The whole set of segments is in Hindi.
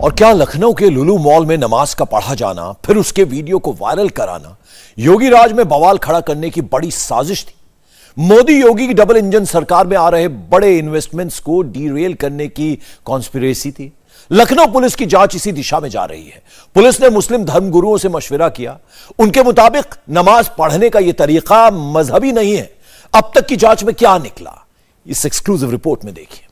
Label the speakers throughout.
Speaker 1: और क्या लखनऊ के लुलु मॉल में नमाज का पढ़ा जाना, फिर उसके वीडियो को वायरल कराना योगी राज में बवाल खड़ा करने की बड़ी साजिश थी? मोदी योगी की डबल इंजन सरकार में आ रहे बड़े इन्वेस्टमेंट्स को डीरेल करने की कॉन्स्पिरेसी थी। लखनऊ पुलिस की जांच इसी दिशा में जा रही है। पुलिस ने मुस्लिम धर्मगुरुओं से मशविरा किया। उनके मुताबिक नमाज पढ़ने का यह तरीका मजहबी नहीं है। अब तक की जांच में क्या निकला, इस एक्सक्लूसिव रिपोर्ट में देखिए।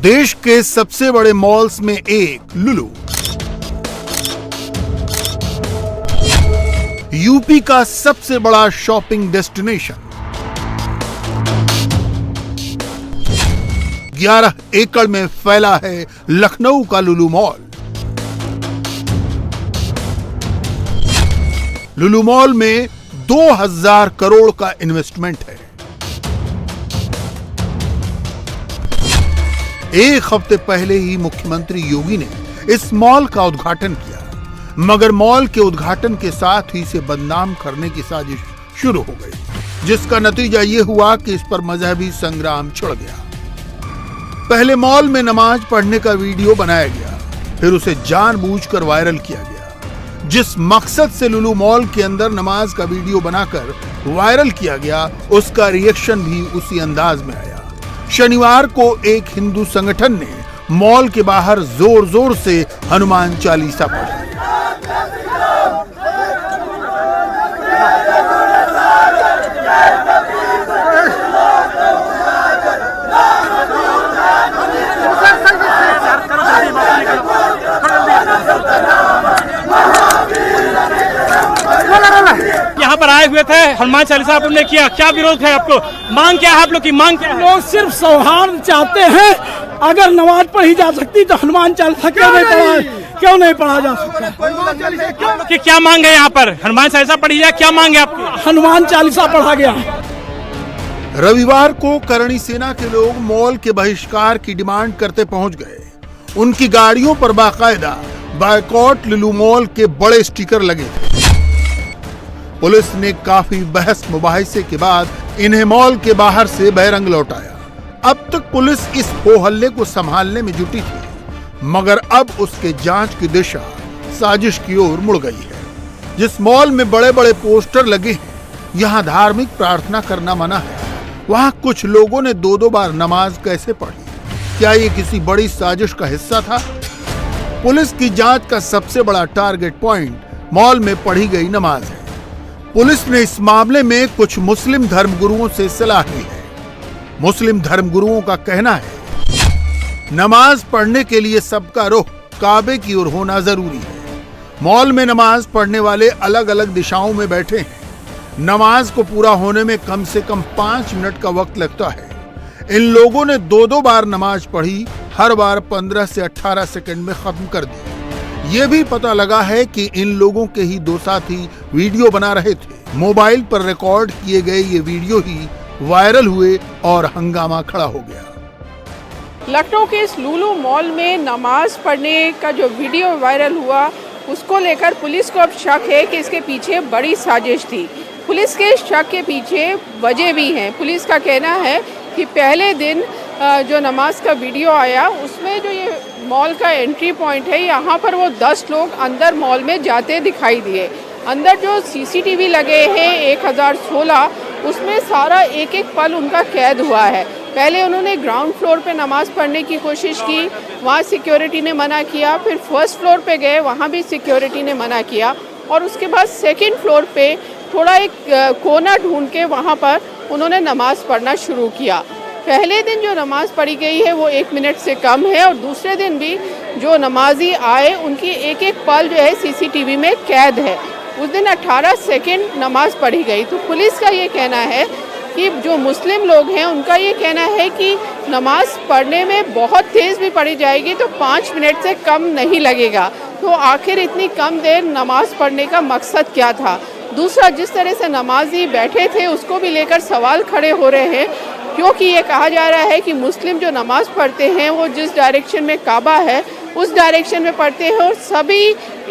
Speaker 2: देश के सबसे बड़े मॉल्स में एक लुलु, यूपी का सबसे बड़ा शॉपिंग डेस्टिनेशन, 11 एकड़ में फैला है लखनऊ का लुलु मॉल। लुलु मॉल में 2000 करोड़ का इन्वेस्टमेंट है। एक हफ्ते पहले ही मुख्यमंत्री योगी ने इस मॉल का उद्घाटन किया, मगर मॉल के उद्घाटन के साथ ही इसे बदनाम करने की साजिश शुरू हो गई, जिसका नतीजा यह हुआ कि इस पर मजहबी संग्राम छिड़ गया। पहले मॉल में नमाज पढ़ने का वीडियो बनाया गया, फिर उसे जानबूझकर वायरल किया गया। जिस मकसद से लुलु मॉल के अंदर नमाज का वीडियो बनाकर वायरल किया गया, उसका रिएक्शन भी उसी अंदाज में आया। शनिवार को एक हिंदू संगठन ने मॉल के बाहर जोर जोर से हनुमान चालीसा पढ़ी।
Speaker 3: यहाँ पर आए हुए थे, हनुमान चालीसा आपने किया, क्या विरोध है आपको? मांग क्या है आप लोग की? मांग क्या है?
Speaker 4: लोग सिर्फ सौहार्द चाहते हैं। अगर नमाज पढ़ी जा सकती तो हनुमान चालीसा क्यों नहीं पढ़ा जा सकता?
Speaker 3: कि क्या मांग है यहाँ पर? हनुमान चालीसा पढ़ी जाए, क्या मांग है आपकी?
Speaker 4: हनुमान चालीसा पढ़ा गया।
Speaker 2: रविवार को करणी सेना के लोग मॉल के बहिष्कार की डिमांड करते पहुंच गए। उनकी गाड़ियों पर बाकायदा बायकॉट लुलु मॉल के बड़े स्टिकर लगे थे। पुलिस ने काफी बहस मुबाहिसे के बाद इन्हें मॉल के बाहर से बहिरंग लौटाया। अब तक पुलिस इस हो हल्ले को संभालने में जुटी थी, मगर अब उसके जांच की दिशा साजिश की ओर मुड़ गई है। जिस मॉल में बड़े बड़े पोस्टर लगे हैं, यहाँ धार्मिक प्रार्थना करना मना है, वहाँ कुछ लोगों ने 2-2 बार नमाज कैसे पढ़ी? क्या ये किसी बड़ी साजिश का हिस्सा था? पुलिस की जांच का सबसे बड़ा टारगेट पॉइंट मॉल में पढ़ी गई नमाज है। पुलिस ने इस मामले में कुछ मुस्लिम धर्मगुरुओं से सलाह ली है। मुस्लिम धर्मगुरुओं का कहना है, नमाज पढ़ने के लिए सबका रुख काबे की ओर होना जरूरी है। मॉल में नमाज पढ़ने वाले अलग अलग दिशाओं में बैठे हैं। नमाज को पूरा होने में कम से कम 5 मिनट का वक्त लगता है। इन लोगों ने 2-2 बार नमाज पढ़ी, हर बार 15 से 18 सेकंड में खत्म कर दी। ये भी पता लगा है कि इन लोगों के ही 2 साथी वीडियो बना रहे थे। मोबाइल पर रिकॉर्ड किए गए ये वीडियो ही वायरल हुए और हंगामा खड़ा हो गया।
Speaker 5: लखनऊ के इस लुलु मॉल में नमाज पढ़ने का जो वीडियो वायरल हुआ, उसको लेकर पुलिस को अब शक है कि इसके पीछे बड़ी साजिश थी। पुलिस के शक के पीछे वजह भी हैं। पुलिस का कहना है कि पहले दिन जो नमाज का वीडियो आया, उसमें जो ये मॉल का एंट्री पॉइंट है, यहाँ पर वो 10 लोग अंदर मॉल में जाते दिखाई दिए। अंदर जो सीसीटीवी लगे हैं 1016, उसमें सारा एक एक पल उनका कैद हुआ है। पहले उन्होंने ग्राउंड फ्लोर पे नमाज़ पढ़ने की कोशिश की, वहाँ सिक्योरिटी ने मना किया। फिर फर्स्ट फ्लोर पे गए, वहाँ भी सिक्योरिटी ने मना किया। और उसके बाद सेकंड फ्लोर पे थोड़ा एक कोना ढूंढ के वहाँ पर उन्होंने नमाज़ पढ़ना शुरू किया। पहले दिन जो नमाज़ पढ़ी गई है वो 1 मिनट से कम है, और दूसरे दिन भी जो नमाजी आए उनकी एक एक पल जो है सीसीटीवी में कैद है। उस दिन 18 सेकंड नमाज पढ़ी गई। तो पुलिस का ये कहना है कि जो मुस्लिम लोग हैं उनका ये कहना है कि नमाज पढ़ने में बहुत तेज़ भी पढ़ी जाएगी तो 5 मिनट से कम नहीं लगेगा। तो आखिर इतनी कम देर नमाज पढ़ने का मकसद क्या था। दूसरा, जिस तरह से नमाजी बैठे थे उसको भी लेकर सवाल खड़े हो रहे हैं, क्योंकि ये कहा जा रहा है कि मुस्लिम जो नमाज पढ़ते हैं वो जिस डायरेक्शन में काबा है उस डायरेक्शन में पढ़ते हैं और सभी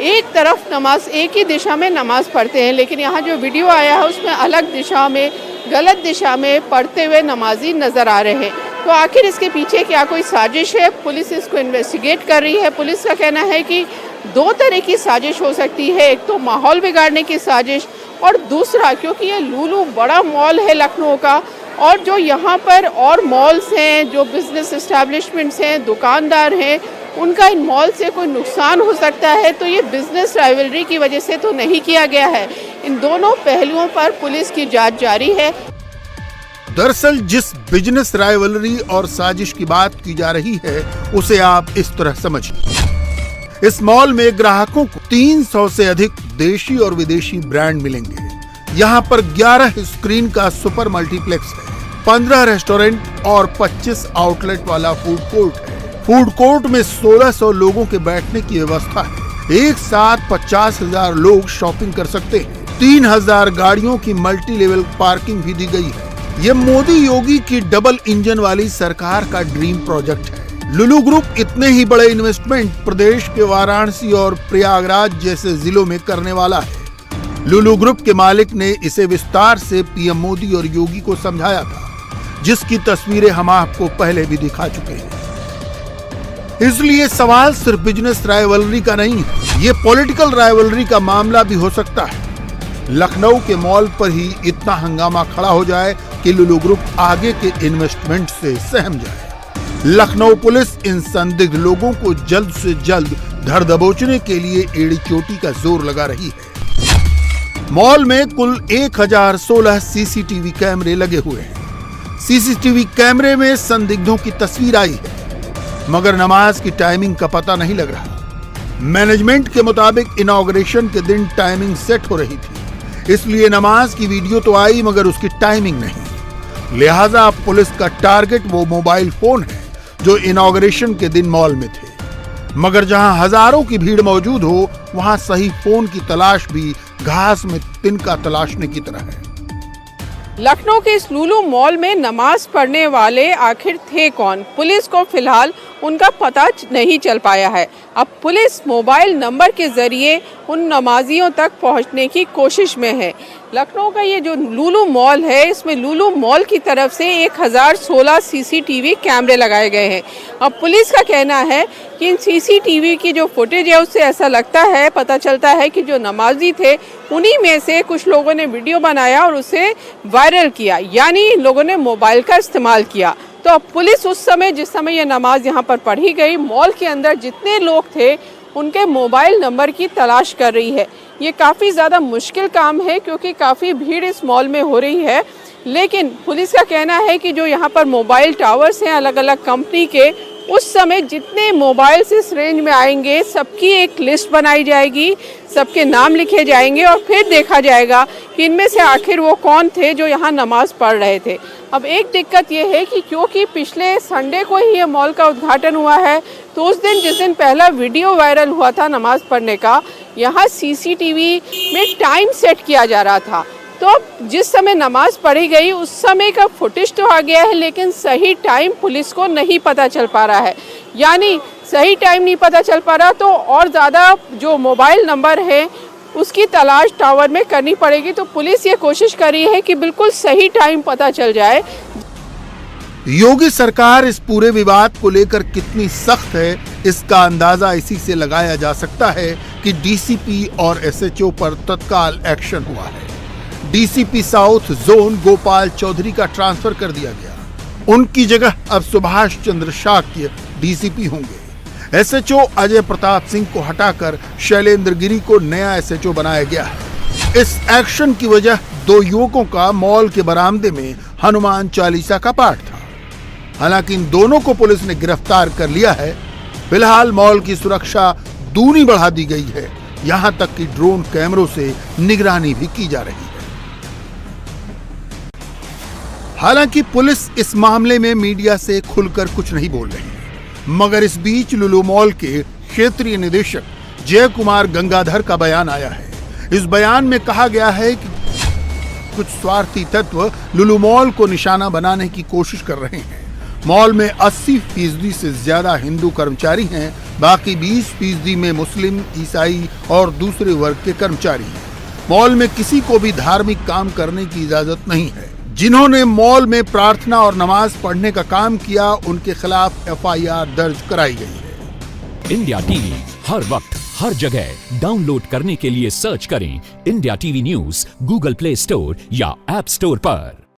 Speaker 5: एक तरफ नमाज, एक ही दिशा में नमाज पढ़ते हैं। लेकिन यहाँ जो वीडियो आया है उसमें अलग दिशा में, गलत दिशा में पढ़ते हुए नमाजी नज़र आ रहे हैं। तो आखिर इसके पीछे क्या कोई साजिश है? पुलिस इसको इन्वेस्टिगेट कर रही है। पुलिस का कहना है कि दो तरह की साजिश हो सकती है, एक तो माहौल बिगाड़ने की साजिश और दूसरा क्योंकि ये लुलु बड़ा मॉल है लखनऊ का और जो यहाँ पर और मॉल्स हैं, जो बिजनेस एस्टैब्लिशमेंट्स हैं, दुकानदार हैं, उनका इन मॉल से कोई नुकसान हो सकता है। तो ये बिजनेस राइवलरी की वजह से तो नहीं किया गया है। इन दोनों पहलुओं पर पुलिस की जांच जारी है।
Speaker 2: दरअसल जिस बिजनेस राइवलरी और साजिश की बात की जा रही है उसे आप इस तरह समझिए। इस मॉल में ग्राहकों को 300 से अधिक देशी और विदेशी ब्रांड मिलेंगे। यहाँ पर 11 स्क्रीन का सुपर मल्टीप्लेक्स है, 15 रेस्टोरेंट और 25 आउटलेट वाला फूड कोर्ट है। फूड कोर्ट में 1600 लोगों के बैठने की व्यवस्था है। एक साथ 50,000 लोग शॉपिंग कर सकते हैं। 3000 गाड़ियों की मल्टी लेवल पार्किंग भी दी गई है। ये मोदी योगी की डबल इंजन वाली सरकार का ड्रीम प्रोजेक्ट है। लुलु ग्रुप इतने ही बड़े इन्वेस्टमेंट प्रदेश के वाराणसी और प्रयागराज जैसे जिलों में करने वाला है। लुलु ग्रुप के मालिक ने इसे विस्तार से पीएम मोदी और योगी को समझाया था, जिसकी तस्वीरें हम आपको पहले भी दिखा चुके हैं। इसलिए सवाल सिर्फ बिजनेस राइवलरी का नहीं, ये पॉलिटिकल राइवलरी का मामला भी हो सकता है। लखनऊ के मॉल पर ही इतना हंगामा खड़ा हो जाए कि लुलु ग्रुप आगे के इन्वेस्टमेंट से सहम जाए। लखनऊ पुलिस इन संदिग्ध लोगों को जल्द से जल्द धर दबोचने के लिए एड़ी चोटी का जोर लगा रही है। मॉल में कुल 1016 सीसीटीवी कैमरे लगे हुए हैं। सीसीटीवी कैमरे में संदिग्धों की तस्वीर आई है, मगर नमाज की टाइमिंग का पता नहीं लग रहा। मैनेजमेंट के मुताबिक इनॉग्रेशन के दिन टाइमिंग सेट हो रही थी, इसलिए नमाज की वीडियो तो आई मगर उसकी टाइमिंग नहीं। लिहाजा पुलिस का टारगेट वो मोबाइल फोन है जो इनॉग्रेशन के दिन मॉल में थे। मगर जहां हजारों की भीड़ मौजूद हो वहां सही फोन की तलाश भी घास में तिनका तलाशने की तरह है।
Speaker 5: लखनऊ के इस लुलु मॉल में नमाज पढ़ने वाले आखिर थे कौन? पुलिस को फिलहाल उनका पता नहीं चल पाया है। अब पुलिस मोबाइल नंबर के जरिए उन नमाजियों तक पहुंचने की कोशिश में है। लखनऊ का ये जो लुलु मॉल है, इसमें लुलु मॉल की तरफ से 1016 सीसीटीवी कैमरे लगाए गए हैं। अब पुलिस का कहना है कि इन सीसीटीवी की जो फुटेज है उससे ऐसा लगता है, पता चलता है कि जो नमाजी थे उन्हीं में से कुछ लोगों ने वीडियो बनाया और उसे वायरल किया, यानी लोगों ने मोबाइल का इस्तेमाल किया। तो अब पुलिस उस समय, जिस समय ये नमाज यहाँ पर पढ़ी गई, मॉल के अंदर जितने लोग थे उनके मोबाइल नंबर की तलाश कर रही है। ये काफ़ी ज़्यादा मुश्किल काम है क्योंकि काफ़ी भीड़ इस मॉल में हो रही है। लेकिन पुलिस का कहना है कि जो यहाँ पर मोबाइल टावर्स हैं अलग अलग कंपनी के, उस समय जितने मोबाइल इस रेंज में आएंगे सबकी एक लिस्ट बनाई जाएगी, सबके नाम लिखे जाएंगे और फिर देखा जाएगा कि इनमें से आखिर वो कौन थे जो यहाँ नमाज पढ़ रहे थे। अब एक दिक्कत ये है कि क्योंकि पिछले संडे को ही ये मॉल का उद्घाटन हुआ है, तो उस दिन जिस दिन पहला वीडियो वायरल हुआ था नमाज पढ़ने का, यहाँ सीसीटीवी में टाइम सेट किया जा रहा था। तो जिस समय नमाज पढ़ी गई उस समय का फुटेज तो आ गया है, लेकिन सही टाइम पुलिस को नहीं पता चल पा रहा है। यानी सही टाइम नहीं पता चल पा रहा तो और ज़्यादा जो मोबाइल नंबर है उसकी तलाश टावर में करनी पड़ेगी। तो पुलिस ये कोशिश कर रही है कि बिल्कुल सही टाइम पता चल जाए।
Speaker 2: योगी सरकार इस पूरे विवाद को लेकर कितनी सख्त है, इसका अंदाजा इसी से लगाया जा सकता है कि डीसीपी और एसएचओ पर तत्काल एक्शन हुआ है। DCP south zone Gopal Chaudhary का ट्रांसफर कर दिया गया। उनकी जगह अब सुभाष चंद्र शाक्य डीसीपी होंगे। एसएचओ अजय प्रताप सिंह को हटाकर शैलेंद्र गिरी को नया एसएचओ बनाया गया है। इस एक्शन की वजह दो युवकों का मॉल के बरामदे में हनुमान चालीसा का पाठ था। हालांकि इन दोनों को पुलिस ने गिरफ्तार कर लिया है। फिलहाल मॉल की सुरक्षा दूनी बढ़ा दी गई है, यहां तक कि ड्रोन कैमरों से निगरानी भी की जा रही है। हालांकि पुलिस इस मामले में मीडिया से खुलकर कुछ नहीं बोल रही है, मगर इस बीच लुलु मॉल के क्षेत्रीय निदेशक जय कुमार गंगाधर का बयान आया है। इस बयान में कहा गया है कि कुछ स्वार्थी तत्व लुलु मॉल को निशाना बनाने की कोशिश कर रहे हैं। मॉल में 80% से ज्यादा हिंदू कर्मचारी हैं, बाकी 20% में मुस्लिम, ईसाई और दूसरे वर्ग के कर्मचारी हैं। मॉल में किसी को भी धार्मिक काम करने की इजाजत नहीं है। जिन्होंने मॉल में प्रार्थना और नमाज पढ़ने का काम किया, उनके खिलाफ FIR दर्ज कराई गई है।
Speaker 6: इंडिया टीवी हर वक्त हर जगह डाउनलोड करने के लिए सर्च करें India TV news Google play store या ऐप स्टोर पर।